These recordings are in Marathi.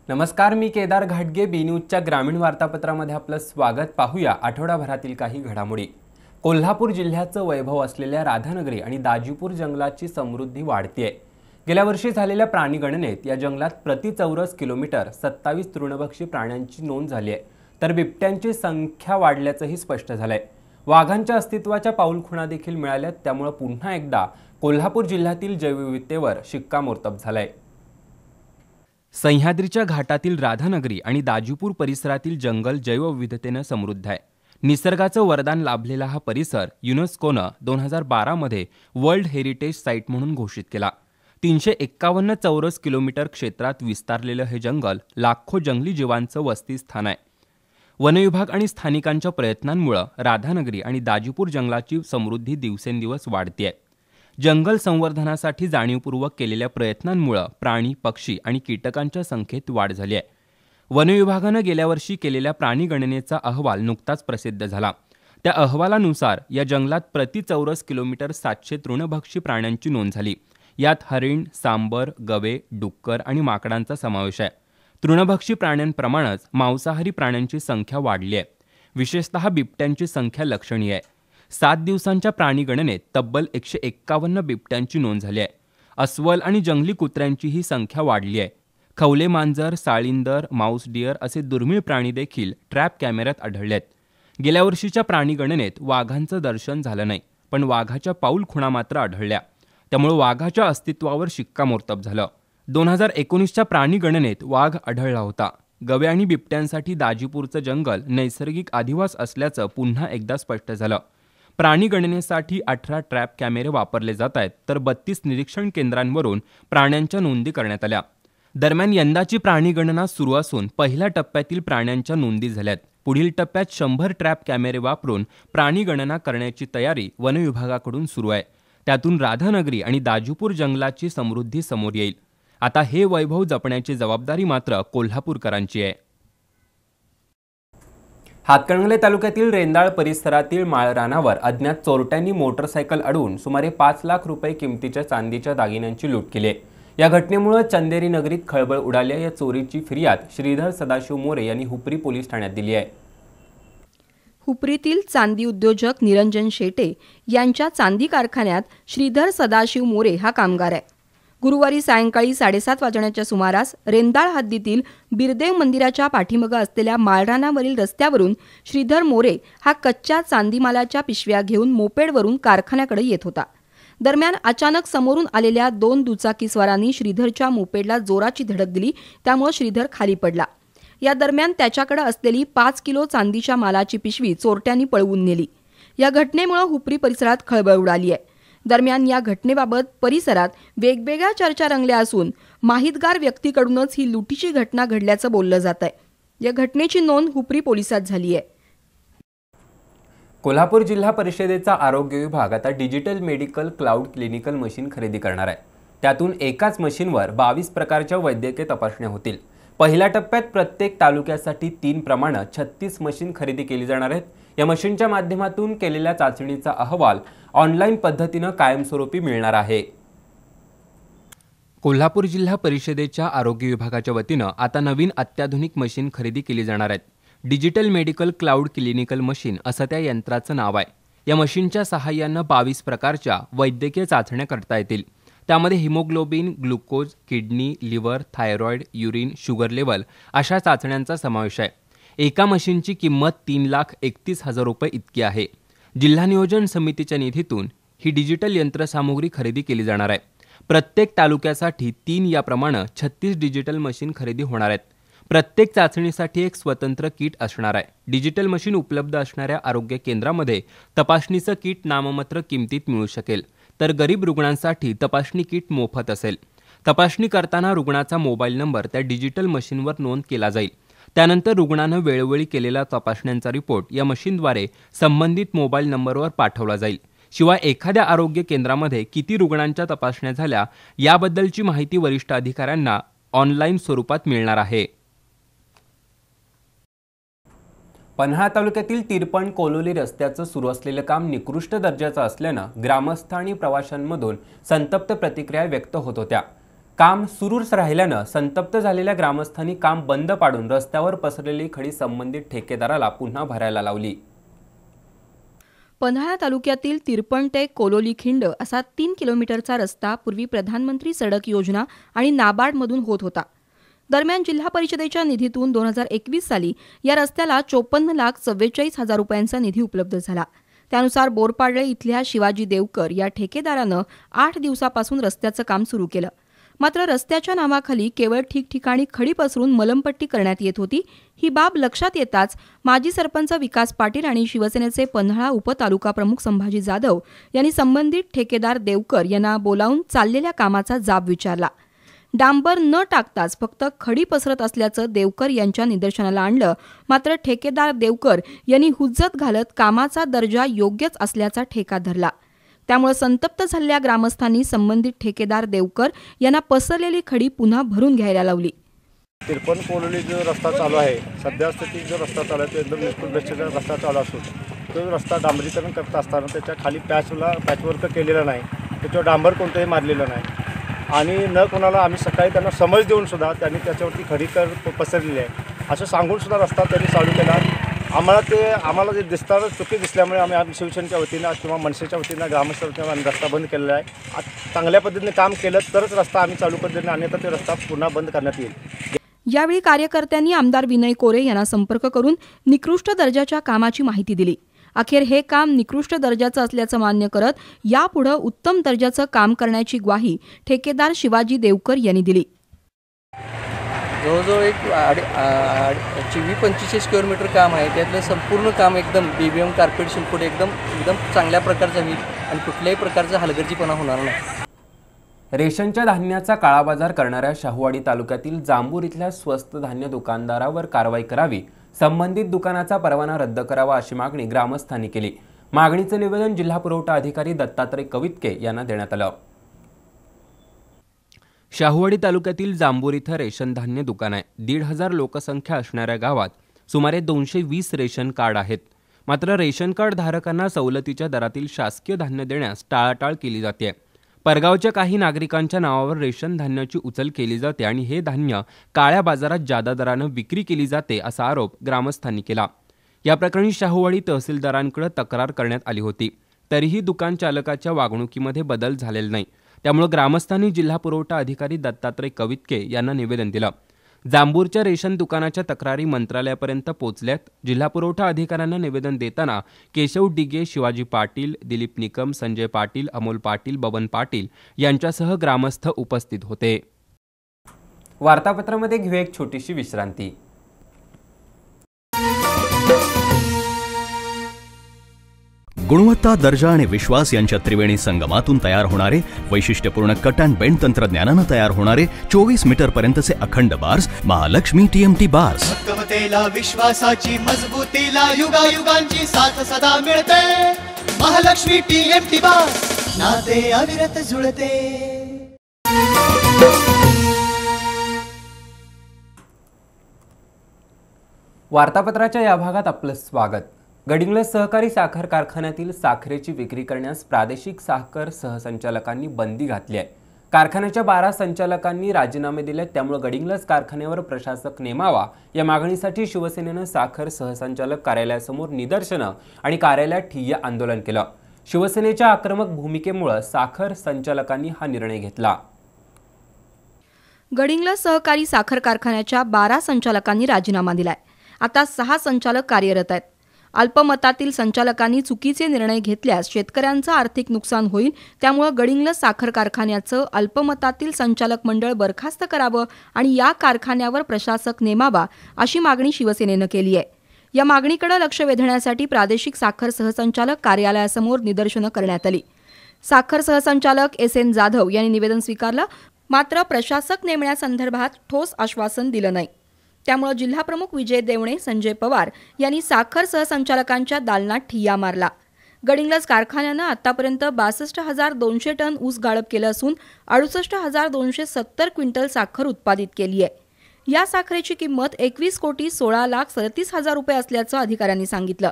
नमस्कार, मी केदार घाटगे. बी न्यूजच्या ग्रामीण वार्तापत्रामध्ये आपलं स्वागत. पाहूया आठवडाभरातील काही घडामोडी. कोल्हापूर जिल्ह्याचं वैभव असलेल्या राधानगरी आणि दाजीपूर जंगलाची समृद्धी वाढतेय. गेल्या वर्षी झालेल्या प्राणीगणनेत या जंगलात प्रति चौरस किलोमीटर 27 तृणभक्षी प्राण्यांची नोंद झाली आहे, तर बिबट्यांची संख्या वाढल्याचंही स्पष्ट झालंय. वाघांच्या अस्तित्वाच्या पाऊलखुणा देखील मिळाल्यात, त्यामुळे पुन्हा एकदा कोल्हापूर जिल्ह्यातील जैवविविधतेवर शिक्कामोर्तब झालंय. सह्याद्रीच्या घाटातील राधानगरी आणि दाजीपूर परिसरातील जंगल जैवविविधतेने समृद्ध आहे. निसर्गाचं वरदान लाभलेला हा परिसर युनेस्कोनं 2012 मध्ये वर्ल्ड हेरिटेज साईट म्हणून घोषित केला. 351 चौरस किलोमीटर क्षेत्रात विस्तारलेलं हे जंगल लाखो जंगली जीवांचं वसतिस्थान आहे. वनविभाग आणि स्थानिकांच्या प्रयत्नांमुळे राधानगरी आणि दाजीपूर जंगलाची समृद्धी दिवसेंदिवस वाढतेय. जंगल संवर्धनासाठी जाणीवपूर्वक केलेल्या प्रयत्नांमुळे प्राणी, पक्षी आणि कीटकांच्या संख्येत वाढ झाली आहे. वनविभागानं गेल्या वर्षी केलेल्या प्राणीगणनेचा अहवाल नुकताच प्रसिद्ध झाला. त्या अहवालानुसार या जंगलात प्रति चौरस किलोमीटर 700 तृणभक्षी प्राण्यांची नोंद झाली. यात हरिण, सांबर, गवे, डुक्कर आणि माकडांचा समावेश आहे. तृणभक्षी प्राण्यांप्रमाणेच मांसाहारी प्राण्यांची संख्या वाढली आहे. विशेषतः बिबट्यांची संख्या लक्षणीय आहे. 7 दिवसांच्या प्राणीगणनेत तब्बल 151 बिबट्यांची नोंद झाली आहे. अस्वल आणि जंगली कुत्र्यांची ही संख्या वाढली आहे. खवले मांजर, साळींदर, माऊस डिअर असे दुर्मिळ प्राणी देखील ट्रॅप कॅमेऱ्यात आढळले आहेत. गेल्या वर्षीच्या प्राणीगणनेत वाघांचं दर्शन झालं नाही, पण वाघाच्या पाऊलखुणा मात्र आढळल्या. त्यामुळे वाघाच्या अस्तित्वावर शिक्कामोर्तब झालं. 2019च्या प्राणीगणनेत वाघ आढळला होता. गवे आणि बिबट्यांसाठी दाजीपूरचं जंगल नैसर्गिक अधिवास असल्याचं पुन्हा एकदा स्पष्ट झालं. प्राणीगणनेसाठी 18 ट्रॅप कॅमेरे वापरले जात आहेत, तर 32 निरीक्षण केंद्रांवरून प्राण्यांच्या नोंदी करण्यात आल्या. दरम्यान यंदाची प्राणीगणना सुरू असून पहिल्या टप्प्यातील प्राण्यांच्या नोंदी झाल्यात. पुढील टप्प्यात 100 ट्रॅप कॅमेरे वापरून प्राणीगणना करण्याची तयारी वनविभागाकडून सुरू आहे. त्यातून राधानगरी आणि दाजीपूर जंगलाची समृद्धी समोर येईल. आता हे वैभव जपण्याची जबाबदारी मात्र कोल्हापूरकरांची आहे. हातकणंगले तालुक्यातील रेंदाळ परिसरातील माळरानावर अज्ञात चोरट्यांनी मोटरसायकल अडवून सुमारे 5 लाख रुपये किमतीच्या चांदीच्या दागिन्यांची लूट केली. या घटनेमुळे चंदेरी नगरीत खळबळ उडाली. या चोरीची फिर्याद श्रीधर सदाशिव मोरे यांनी हुपरी पोलीस ठाण्यात दिली आहे. हुपरीतील चांदी उद्योजक निरंजन शेटे यांच्या चांदी कारखान्यात श्रीधर सदाशिव मोरे हा कामगार आहे. गुरुवारी सायंकाळी 7:30 वाजण्याच्या सुमारास रेंदाळ हद्दीतील बिरदेव मंदिराच्या पाठीमागे असलेल्या माळरानावरील रस्त्यावरून श्रीधर मोरे हा कच्च्या चांदीमालाच्या पिशव्या घेऊन मोपेडवरून कारखान्याकडे येत होता. दरम्यान अचानक समोरून आलेल्या 2 दुचाकीस्वारांनी श्रीधरच्या मोपेडला जोराची धडक दिली. त्यामुळे श्रीधर खाली पडला. या दरम्यान त्याच्याकडे असलेली 5 किलो चांदीच्या मालाची पिशवी चोरट्यांनी पळवून नेली. या घटनेमुळे हुपरी परिसरात खळबळ उडाली आहे. दरम्यान या घटनेबाबत परिसरात वेगवेगळ्या चर्चा रंगल्या असून माहितगार व्यक्तीकडूनच ही लुटीची घटना घडल्याचं बोललं जात आहे. या घटनेची नोंद हुपरी पोलिसात झाली आहे. कोल्हापूर जिल्हा परिषदेचा आरोग्य विभाग आता digital medical cloud clinical machine खरेदी करणार आहे. त्यातून एकाच मशीनवर 22 प्रकारच्या वैद्यकीय तपासण्या होतील. पहिल्या टप्प्यात प्रत्येक तालुक्यासाठी 3 प्रमाणे 36 मशीन खरेदी केली जाणार आहेत. या मशीनच्या माध्यमातून केलेल्या चाचणीचा अहवाल ऑनलाईन पद्धतीने कायमस्वरूपी मिळणार आहे. कोल्हापूर जिल्हा परिषदेच्या आरोग्य विभागाच्या वतीनं आता नवीन अत्याधुनिक मशीन खरेदी केली जाणार आहेत. Digital medical cloud clinical machine असं त्या यंत्राचं नाव आहे. या मशीनच्या सहाय्यानं 22 प्रकारच्या वैद्यकीय चाचण्या करता येतील. त्यामध्ये haemoglobin, glucose, kidney, liver, thyroid, urine, sugar level अशा चाचण्यांचा समावेश आहे. एका मशीनची किंमत 3,31,000 रुपये इतकी आहे. जिल्हा नियोजन समितीच्या निधीतून ही डिजिटल यंत्रसामुग्री खरेदी केली जाणार आहे. प्रत्येक तालुक्यासाठी 3 याप्रमाणे 36 डिजिटल मशीन खरेदी होणार आहेत. प्रत्येक चाचणीसाठी एक स्वतंत्र किट असणार आहे. डिजिटल मशीन उपलब्ध असणाऱ्या आरोग्य केंद्रामध्ये तपासणीचं किट नाममात्र किमतीत मिळू शकेल, तर गरीब रुग्णांसाठी तपासणी किट मोफत असेल. तपासणी करताना रुग्णाचा मोबाईल नंबर त्या डिजिटल मशीनवर नोंद केला जाईल. त्यानंतर रुग्णानं वेळोवेळी केलेल्या तपासण्यांचा रिपोर्ट या मशीनद्वारे संबंधित मोबाईल नंबरवर पाठवला जाईल. शिवाय एखाद्या आरोग्य केंद्रामध्ये किती रुग्णांच्या तपासण्या झाल्या याबद्दलची माहिती वरिष्ठ अधिकाऱ्यांना ऑनलाईन स्वरूपात मिळणार आहे. पन्हाळा तालुक्यातील तिरपण कोलोली रस्त्याचं सुरू असलेलं काम निकृष्ट दर्जाचं असल्यानं ग्रामस्थ आणि प्रवाशांमधून संतप्त प्रतिक्रिया व्यक्त होत होत्या. काम सुरूच राहिल्यानं संतप्त झालेल्या ग्रामस्थांनी काम बंद पाडून रस्त्यावर पसरलेली खडी संबंधित ठेकेदाराला पुन्हा भरायला लावली. पन्हाळा तालुक्यातील तिरपण ते कोलोली खिंड असा 3 किलोमीटरचा रस्ता पूर्वी प्रधानमंत्री सडक योजना आणि नाबार्डमधून होत होता. दरम्यान जिल्हा परिषदेच्या निधीतून 2021 साली या रस्त्याला 54,44,000 रुपयांचा निधी उपलब्ध झाला. त्यानुसार बोरपाडळे इथल्या शिवाजी देवकर या ठेकेदारानं 8 दिवसापासून रस्त्याचं काम सुरू केलं. मात्र रस्त्याच्या नावाखाली केवळ ठिकठिकाणी खडी पसरून मलमपट्टी करण्यात येत होती. ही बाब लक्षात येताच माजी सरपंच विकास पाटील आणि शिवसेनेचे पन्हाळा उपतालुका प्रमुख संभाजी जाधव यांनी संबंधित ठेकेदार देवकर यांना बोलावून चाललेल्या कामाचा जाब विचारला. डांबर न टाकताच फक्त खडी पसरत असल्याचं देवकर यांच्या निदर्शनाला आणलं. मात्र ठेकेदार देवकर यांनी हुज्जत घालत कामाचा दर्जा योग्यच असल्याचा ठेका धरला. त्यामुळे संतप्त झालेल्या ग्रामस्थांनी संबंधित ठेकेदार देवकर यांना पसरलेली खडी पुन्हा भरून घ्यायला लावली. तिरपण कोलोली जो रस्ता चालू आहे, सध्या स्थितीत जो रस्ता चालू आहे तो एकदम निकृष्ट रस्ता चालू असून तो रस्ता डांबरीकरण करत असताना त्याच्या खाली पॅचवर्क केलेला नाही, त्याच्यावर डांबर कोणतंही मारलेलं नाही आणि न कोणाला आम्ही सकाळी त्यांना समज देऊन सुद्धा त्यांनी त्याच्यावरती खडी पसरलेली आहे असं सांगून सुद्धा रस्ता त्यांनी चालू केला. आम्हाला जे दिसतं चुकी दिसल्यामुळे आम्ही शिवसेनेच्या वतीनं किंवा मनसेच्या वतीनं ग्रामस्थांच्या वतीनं आम्ही रस्ता बंद केलेला आहे. चांगल्या पद्धतीने काम केलं तरच रस्ता आम्ही चालू पद्धतीने अन्यथा ते रस्ता पुन्हा बंद करण्यात येईल. यावेळी कार्यकर्त्यांनी आमदार विनय कोरे यांना संपर्क करून निकृष्ट दर्जाच्या कामाची माहिती दिली. अखेर हे काम निकृष्ट दर्जाचं असल्याचं मान्य करत यापुढे उत्तम दर्जाचं काम करण्याची ग्वाही ठेकेदार शिवाजी देवकर यांनी दिली. जवळजवळ एक 20-25 किलोमीटर काम आहे. त्यातलं संपूर्ण काम एकदम BBM कार्पेट शिल्पट एकदम चांगल्या प्रकारचं होईल आणि कुठल्याही प्रकारचा हलगर्जीपणा होणार नाही. रेशनच्या धान्याचा काळाबाजार करणाऱ्या शाहूवाडी तालुक्यातील जांभूर इथल्या स्वस्त धान्य दुकानदारावर कारवाई करावी, संबंधित दुकानाचा परवाना रद्द करावा अशी मागणी ग्रामस्थांनी केली. मागणीचं निवेदन जिल्हा पुरवठा अधिकारी दत्तात्रय कवितके यांना देण्यात आलं. शाहूवाडी तालुक्यातील जांभूर इथं रेशन धान्य दुकान आहे. 1,500 लोकसंख्या असणाऱ्या गावात सुमारे 220 रेशन कार्ड आहेत. मात्र रेशन कार्ड धारकांना सवलतीच्या दरातील शासकीय धान्य देण्यास टाळाटाळ केली जाते. परगावच्या काही नागरिकांच्या नावावर रेशन धान्याची उचल केली जाते आणि हे धान्य काळ्या बाजारात जादा दरानं विक्री केली जाते असा आरोप ग्रामस्थांनी केला. या प्रकरणी शाहूवाडी तहसीलदारांकडे तक्रार करण्यात आली होती. तरीही दुकान चालकाच्या वागणुकीमध्ये बदल झालेला नाही. त्यामुळे ग्रामस्थांनी जिल्हा पुरवठा अधिकारी दत्तात्रय कवितके यांना निवेदन दिलं. जांभूरच्या रेशन दुकानाच्या तक्रारी मंत्रालयापर्यंत पोहोचल्यात. जिल्हा पुरवठा अधिकाऱ्यांना निवेदन देताना केशव डिगे, शिवाजी पाटील, दिलीप निकम, संजय पाटील, अमोल पाटील, बबन पाटील यांच्यासह ग्रामस्थ उपस्थित होते. वार्तापत्रामध्ये घेऊ एक छोटीशी विश्रांती. गुणवत्ता, दर्जा आणि विश्वास यांच्या त्रिवेणी संगमातून तयार होणारे वैशिष्ट्यपूर्ण कट अँड बेंड तंत्रज्ञानानं तयार होणारे 24 मीटर पर्यंतचे अखंड बार्स महालक्ष्मी TMT बार्स. भक्कमतेला, विश्वासाची मजबूतीला युगायुगांची साथ सदा मिळते. महालक्ष्मी TMT बार्स, नाते अविरत जुळते. वार्तापत्राच्या या भागात आपलं स्वागत. गडिंग्लज सहकारी साखर कारखान्यातील साखरेची विक्री करण्यास प्रादेशिक साखर सहसंचालकांनी बंदी घातली आहे. कारखान्याच्या 12 संचालकांनी राजीनामे दिले. त्यामुळे गडिंग्लज कारखान्यावर प्रशासक नेमावा या मागणीसाठी शिवसेनेनं साखर सहसंचालक कार्यालयासमोर निदर्शनं आणि कार्यालयात ठिय्या आंदोलन केलं. शिवसेनेच्या आक्रमक भूमिकेमुळे साखर संचालकांनी हा निर्णय घेतला. गडिंग्लज सहकारी साखर कारखान्याच्या 12 संचालकांनी राजीनामा दिलाय. आता 6 संचालक कार्यरत आहेत. अल्पमतातील संचालकांनी चुकीचे निर्णय घेतल्यास शेतकऱ्यांचं आर्थिक नुकसान होईल, त्यामुळे गडिंग्लज साखर कारखान्याचं अल्पमतातील संचालक मंडळ बरखास्त करावं आणि या कारखान्यावर प्रशासक नेमावा अशी मागणी शिवसेनेनं केली आहे. या मागणीकडे लक्ष वेधण्यासाठी प्रादेशिक साखर सहसंचालक कार्यालयासमोर निदर्शनं करण्यात आली. साखर सहसंचालक SN जाधव यांनी निवेदन स्वीकारलं, मात्र प्रशासक नेमण्यासंदर्भात ठोस आश्वासन दिलं नाही. त्यामुळे जिल्हाप्रमुख विजय देवणे, संजय पवार यांनी साखर सहसंचालकांच्या दालनात ठिय्या मारला. गडिंग्लज कारखान्यानं आतापर्यंत 62,200 टन ऊस गाळप केलं असून 68,270 क्विंटल साखर उत्पादित केली आहे. या साखरेची किंमत 21,16,37,000 रुपये असल्याचं अधिकाऱ्यांनी सांगितलं.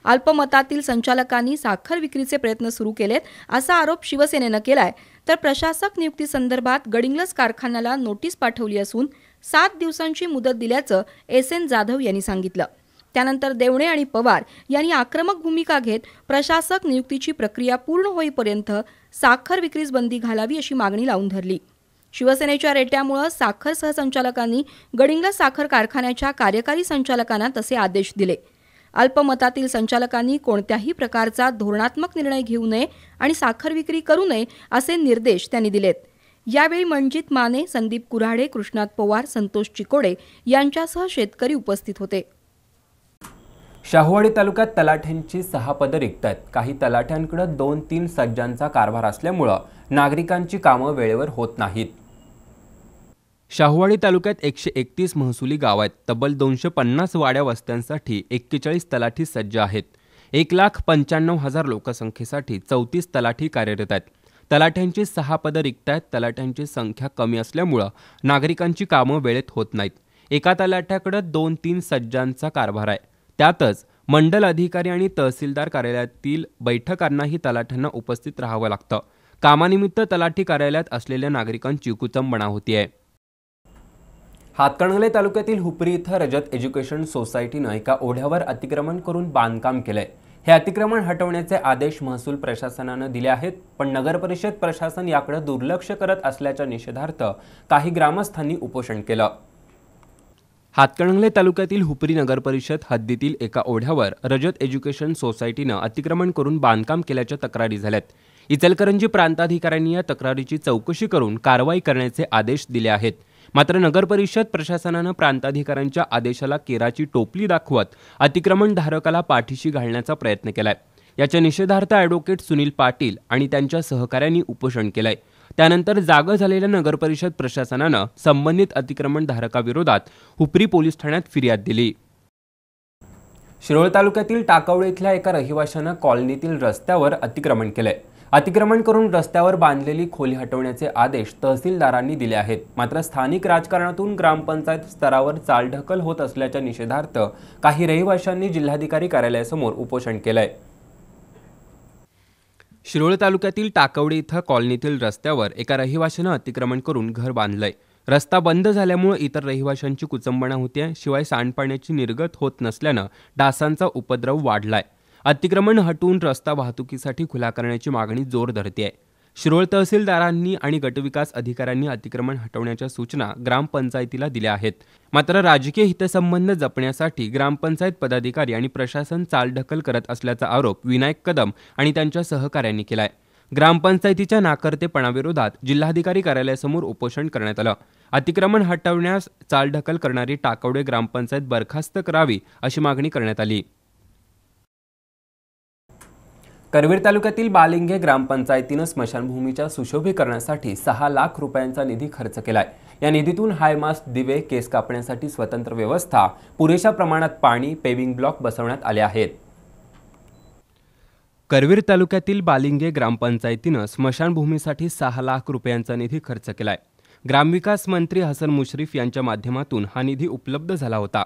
अल्पमतातील संचालकांनी साखर विक्रीचे प्रयत्न सुरू केलेत असा आरोप शिवसेनेनं केलाय. तर प्रशासक नियुक्तीसंदर्भात गडिंग्लज कारखान्याला नोटीस पाठवली असून 7 दिवसांची मुदत दिल्याचं SN जाधव यांनी सांगितलं. त्यानंतर देवणे आणि पवार यांनी आक्रमक भूमिका घेत प्रशासक नियुक्तीची प्रक्रिया पूर्ण होईपर्यंत साखर विक्रीस बंदी घालावी अशी मागणी लावून धरली. शिवसेनेच्या रेट्यामुळे साखर सहसंचालकांनी गडिंग्लज साखर कारखान्याच्या कार्यकारी संचालकांना तसे आदेश दिले. अल्पमतातील संचालकांनी कोणत्याही प्रकारचा धोरणात्मक निर्णय घेऊ नये आणि साखर विक्री करू नये असे निर्देश त्यांनी दिलेत. यावेळी मनजित माने, संदीप कुऱ्हाडे, कृष्णात पवार, संतोष चिकोडे यांच्यासह शेतकरी उपस्थित होते. शाहूवाडी तालुक्यात तलाठ्यांची 6 पदं रिक्त आहेत. काही तलाठ्यांकडे 2-3 सज्जांचा कारभार असल्यामुळं नागरिकांची कामं वेळेवर होत नाहीत. शाहूवाडी तालुक्यात 131 महसुली गाव आहेत. तब्बल 250 वाड्या वस्त्यांसाठी 41 तलाठी सज्ज आहेत. 1,95,000 लोकसंख्येसाठी 34 तलाठी कार्यरत आहेत. तलाठ्यांची 6 पदं रिक्त आहेत. तलाठ्यांची संख्या कमी असल्यामुळं नागरिकांची कामं वेळेत होत नाहीत. एका तलाठ्याकडे 2-3 सज्जांचा कारभार आहे. त्यातच मंडल अधिकारी आणि तहसीलदार कार्यालयातील बैठकांनाही तलाठ्यांना उपस्थित राहावं लागतं. कामानिमित्त तलाठी कार्यालयात असलेल्या नागरिकांची कुचंबणा होतीये. हातकणंगले तालुक्यातील हुपरी इथं रजत एज्युकेशन सोसायटीनं एका ओढ्यावर अतिक्रमण करून बांधकाम केलंय. हे अतिक्रमण हटवण्याचे आदेश महसूल प्रशासनानं दिले आहेत, पण नगरपरिषद प्रशासन याकडे दुर्लक्ष करत असल्याच्या निषेधार्थ काही ग्रामस्थांनी उपोषण केलं. हातकणंगले तालुक्यातील हुपरी नगरपरिषद हद्दीतील एका ओढ्यावर रजत एज्युकेशन सोसायटीनं अतिक्रमण करून बांधकाम केल्याच्या तक्रारी झाल्यात. इचलकरंजी प्रांताधिकाऱ्यांनी या तक्रारीची चौकशी करून कारवाई करण्याचे आदेश दिले आहेत. मात्र नगरपरिषद प्रशासनानं प्रांताधिकाऱ्यांच्या आदेशाला केराची टोपली दाखवत अतिक्रमणधारकाला पाठीशी घालण्याचा प्रयत्न केलाय. याच्या निषेधार्थ ॲडव्होकेट सुनील पाटील आणि त्यांच्या सहकाऱ्यांनी उपोषण केलंय. त्यानंतर जागं झालेल्या नगरपरिषद प्रशासनानं संबंधित अतिक्रमणधारकाविरोधात हुपरी पोलीस ठाण्यात फिर्याद दिली. शिरोळ तालुक्यातील टाकवडे इथल्या एका रहिवाशानं कॉलनीतील रस्त्यावर अतिक्रमण केलंय. अतिक्रमण करून रस्त्यावर बांधलेली खोली हटवण्याचे आदेश तहसीलदारांनी दिले आहेत. मात्र स्थानिक राजकारणातून ग्रामपंचायत स्तरावर चालढकल होत असल्याच्या निषेधार्थ काही रहिवाशांनी जिल्हाधिकारी कार्यालयासमोर उपोषण केलंय. शिरोळ तालुक्यातील टाकवडे इथं कॉलनीतील रस्त्यावर एका रहिवाशानं अतिक्रमण करून घर बांधलंय. रस्ता बंद झाल्यामुळे इतर रहिवाशांची कुचंबणा होते. शिवाय सांडपाण्याची निर्गत होत नसल्यानं डासांचा उपद्रव वाढलाय. अतिक्रमण हटवून रस्ता वाहतुकीसाठी खुला करण्याची मागणी जोर धरते. शिरोळ तहसीलदारांनी आणि गटविकास अधिकाऱ्यांनी अतिक्रमण हटवण्याच्या सूचना ग्रामपंचायतीला दिल्या आहेत. मात्र राजकीय हितसंबंध जपण्यासाठी ग्रामपंचायत पदाधिकारी आणि प्रशासन चालढकल करत असल्याचा आरोप विनायक कदम आणि त्यांच्या सहकाऱ्यांनी केलाय. ग्रामपंचायतीच्या नाकर्तेपणाविरोधात जिल्हाधिकारी कार्यालयासमोर उपोषण करण्यात आलं. अतिक्रमण हटवण्यास चालढकल करणारी टाकवडे ग्रामपंचायत बरखास्त करावी अशी मागणी करण्यात आली. करवीर तालुक्यातील बालिंगे ग्रामपंचायतीनं स्मशानभूमीच्या सुशोभीकरणासाठी 6 लाख रुपयांचा निधी खर्च केलाय. या निधीतून हायमास्ट, दिवे, केस कापण्यासाठी स्वतंत्र व्यवस्था, पुरेशा प्रमाणात पाणी, पेविंग ब्लॉक बसवण्यात आले आहेत. करवीर तालुक्यातील बालिंगे ग्रामपंचायतीनं स्मशानभूमीसाठी 6 लाख रुपयांचा निधी खर्च केलाय. ग्रामविकास मंत्री हसन मुश्रीफ यांच्या माध्यमातून हा निधी उपलब्ध झाला होता.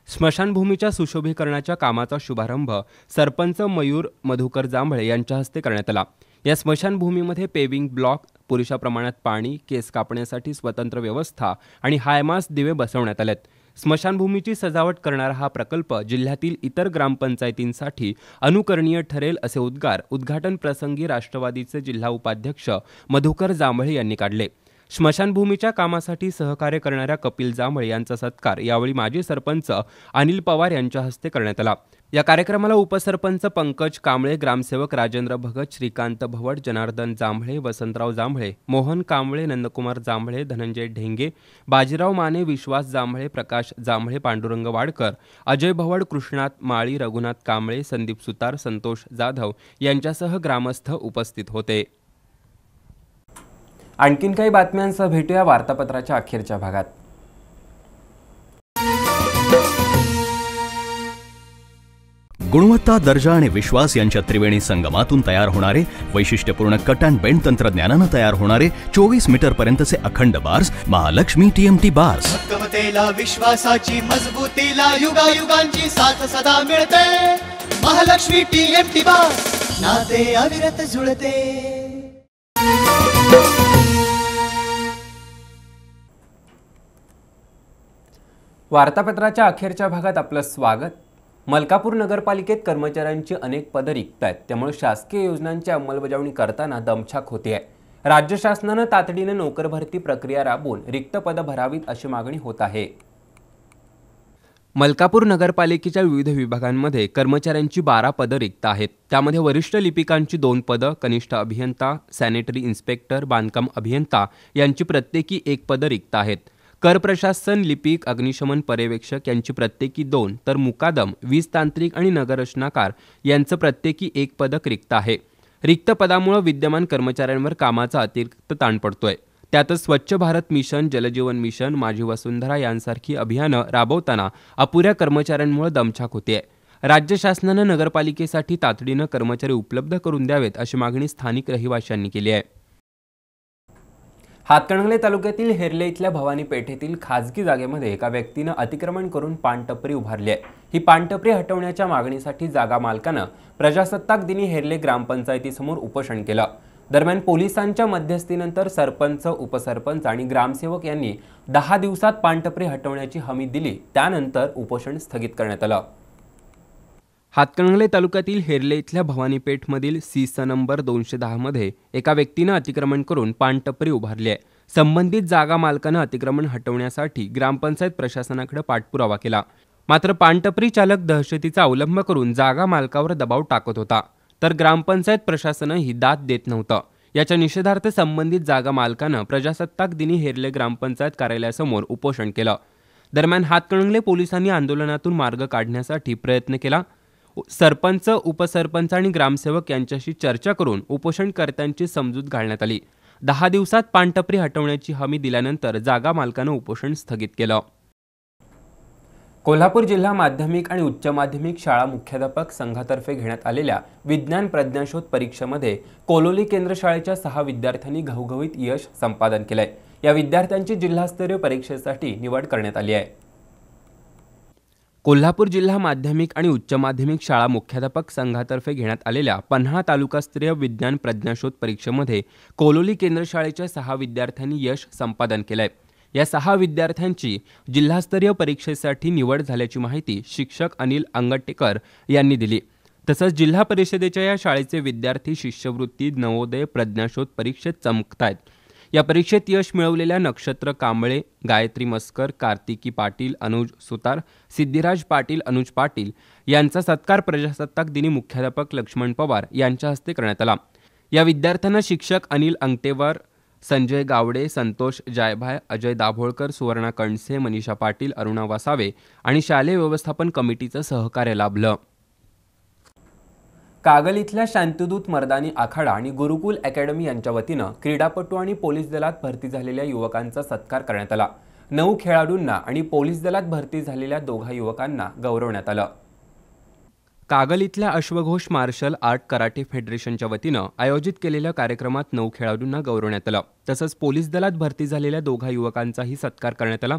स्मशानभूमीच्या सुशोभीकरणाच्या कामाचा शुभारंभ सरपंच मयूर मधुकर जांभळे यांच्या हस्ते करण्यात आला. या स्मशानभूमीमध्ये पेविंग ब्लॉक, पुरेशा प्रमाणात पाणी, केस कापण्यासाठी स्वतंत्र व्यवस्था आणि हायमास दिवे बसवण्यात आलेत. स्मशानभूमीची सजावट करणारा हा प्रकल्प जिल्ह्यातील इतर ग्रामपंचायतींसाठी अनुकरणीय ठरेल असे उद्गार उद्घाटन प्रसंगी राष्ट्रवादीचे जिल्हा उपाध्यक्ष मधुकर जांभळे यांनी काढले. स्मशानभूमीच्या कामासाठी सहकार्य करणाऱ्या कपिल जांभळे यांचा सत्कार यावेळी माजी सरपंच अनिल पवार यांच्या हस्ते करण्यात आला. या कार्यक्रमाला उपसरपंच पंकज कांबळे, ग्रामसेवक राजेंद्र भगत, श्रीकांत भवड, जनार्दन जांभळे, वसंतराव जांभळे, मोहन कांबळे, नंदकुमार जांभळे, धनंजय ढेंगे, बाजीराव माने, विश्वास जांभळे, प्रकाश जांभळे, पांडुरंग वाडकर, अजय भवड, कृष्णात माळी, रघुनाथ कांबळे, संदीप सुतार, संतोष जाधव यांच्यासह ग्रामस्थ उपस्थित होते. आणखीन काही बातम्यांसह भेटूया वार्तापत्राच्या अखेरच्या भागात. गुणवत्ता, दर्जा आणि विश्वास यांच्या त्रिवेणी संगमातून तयार होणारे वैशिष्ट्यपूर्ण कट अँड बेंड तंत्रज्ञानानं तयार होणारे 24 मीटर पर्यंतचे अखंड बार्स महालक्ष्मी TMT बार्स. भक्कमतेला, विश्वासाची मजबूतीला युगायुगांची साथ सदा मिळते. महालक्ष्मी TMT बार्स, नाते अविरत जुळते. वार्तापत्राच्या अखेरच्या भागात आपलं स्वागत. मलकापूर नगरपालिकेत कर्मचाऱ्यांची अनेक पदं रिक्त आहेत, त्यामुळे शासकीय योजनांची अंमलबजावणी करताना दमछाक होते आहे. राज्य शासनानं तातडीने नोकर भरती प्रक्रिया राबवून रिक्त पदं भरावीत अशी मागणी होत आहे. मलकापूर नगरपालिकेच्या विविध विभागांमध्ये कर्मचाऱ्यांची 12 पदं रिक्त आहेत. त्यामध्ये वरिष्ठ लिपिकांची 2 पदं, कनिष्ठ अभियंता, सॅनिटरी इन्स्पेक्टर, बांधकाम अभियंता यांची प्रत्येकी 1 पदं रिक्त आहेत. कर प्रशासन, लिपिक, अग्निशमन पर्यवेक्षक यांची प्रत्येकी 2, तर मुकादम, वीज तांत्रिक आणि नगररचनाकार यांचं प्रत्येकी 1 पदक रिक्त आहे. रिक्त पदामुळे विद्यमान कर्मचाऱ्यांवर कामाचा अतिरिक्त ताण पडतोय. त्यातच स्वच्छ भारत मिशन, जलजीवन मिशन, माझी वसुंधरा यांसारखी अभियानं राबवताना अपुऱ्या कर्मचाऱ्यांमुळे दमछाक होते. राज्य शासनानं नगरपालिकेसाठी तातडीनं कर्मचारी उपलब्ध करून द्यावेत अशी मागणी स्थानिक रहिवाशांनी केली आहे. हातकणंगले तालुक्यातील हेरले इथल्या भवानी पेठेतील खाजगी जागेमध्ये एका व्यक्तीनं अतिक्रमण करून पानटपरी उभारली आहे. ही पानटपरी हटवण्याच्या मागणीसाठी जागा मालकानं प्रजासत्ताक दिनी हेरले ग्रामपंचायतीसमोर उपोषण केलं. दरम्यान पोलिसांच्या मध्यस्थीनंतर सरपंच, उपसरपंच आणि ग्रामसेवक यांनी 10 दिवसात पानटपरी हटवण्याची हमी दिली. त्यानंतर उपोषण स्थगित करण्यात आलं. हातकणंगले तालुक्यातील हेरले इथल्या भवानीपेठमधील सीस नंबर 210 मध्ये एका व्यक्तीनं अतिक्रमण करून पानटपरी उभारली आहे. संबंधित जागा मालकानं अतिक्रमण हटवण्यासाठी ग्रामपंचायत प्रशासनाकडे पाठपुरावा केला. मात्र पानटपरी चालक दहशतीचा अवलंब करून जागा मालकावर दबाव टाकत होता, तर ग्रामपंचायत प्रशासनही दाद देत नव्हतं. याच्या निषेधार्थ संबंधित जागा मालकानं प्रजासत्ताक दिनी हेरले ग्रामपंचायत कार्यालयासमोर उपोषण केलं. दरम्यान हातकणंगले पोलिसांनी आंदोलनातून मार्ग काढण्यासाठी प्रयत्न केला. सरपंच, उपसरपंच आणि ग्रामसेवक यांच्याशी चर्चा करून उपोषणकर्त्यांची समजूत घालण्यात आली. 10 दिवसात पानटपरी हटवण्याची हमी दिल्यानंतर जागा मालकानं उपोषण स्थगित केलं. कोल्हापूर जिल्हा माध्यमिक आणि उच्च माध्यमिक शाळा मुख्याध्यापक संघातर्फे घेण्यात आलेल्या विज्ञान प्रज्ञाशोध परीक्षेमध्ये कोलोली केंद्र शाळेच्या 6 विद्यार्थ्यांनी घवघवीत यश संपादन केलंय. या विद्यार्थ्यांची जिल्हास्तरीय परीक्षेसाठी निवड करण्यात आली आहे. कोल्हापूर जिल्हा माध्यमिक आणि उच्च माध्यमिक शाळा मुख्याध्यापक संघातर्फे घेण्यात आलेल्या पन्हाळा तालुकास्तरीय विज्ञान प्रज्ञाशोध परीक्षेमध्ये कोलोली केंद्र शाळेच्या 6 विद्यार्थ्यांनी यश संपादन केलंय. या 6 विद्यार्थ्यांची जिल्हास्तरीय परीक्षेसाठी निवड झाल्याची माहिती शिक्षक अनिल अंगटेकर यांनी दिली. तसंच जिल्हा परिषदेच्या या शाळेचे विद्यार्थी शिष्यवृत्ती, नवोदय, प्रज्ञाशोध परीक्षेत चमकतायत. या परीक्षेत यश मिळवलेल्या नक्षत्र कांबळे, गायत्री मस्कर, कार्तिकी पाटील, अनुज सुतार, सिद्धिराज पाटील, अनुज पाटील यांचा सत्कार प्रजासत्ताक दिनी मुख्याध्यापक लक्ष्मण पवार यांच्या हस्ते करण्यात आला. या विद्यार्थ्यांना शिक्षक अनिल अंगटेवर, संजय गावडे, संतोष जायभाय, अजय दाभोळकर, सुवर्णा कणसे, मनीषा पाटील, अरुणा वासावे आणि शालेय व्यवस्थापन कमिटीचं सहकार्य लाभलं. कागल इथल्या शांतिदूत मर्दानी आखाडा आणि गुरुकुल अकॅडमी यांच्या वतीनं क्रीडापटू आणि पोलीस दलात भरती झालेल्या युवकांचा सत्कार करण्यात आला. 9 खेळाडूंना आणि पोलीस दलात भरती झालेल्या 2 युवकांना गौरवण्यात आलं. कागल इथल्या अश्वघोष मार्शल आर्ट कराटे फेडरेशनच्या वतीनं आयोजित केलेल्या कार्यक्रमात 9 खेळाडूंना गौरवण्यात आलं. तसंच पोलीस दलात भरती झालेल्या 2 युवकांचाही सत्कार करण्यात आला.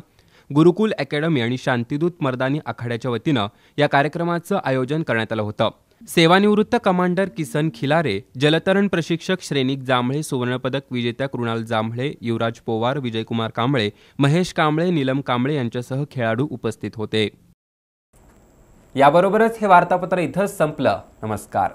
गुरुकुल अकॅडमी आणि शांतिदूत मर्दानी आखाड्याच्या वतीनं या कार्यक्रमाचं आयोजन करण्यात आलं होतं. सेवानिवृत्त कमांडर किसन खिलारे, जलतरण प्रशिक्षक श्रेनिक जांभळे, सुवर्णपदक विजेत्या कृणाल जांभळे, युवराज पोवार, विजयकुमार कांबळे, महेश कांबळे, नीलम कांबळे यांच्यासह खेळाडू उपस्थित होते. याबरोबरच हे वार्तापत्र इथंच संपलं. नमस्कार.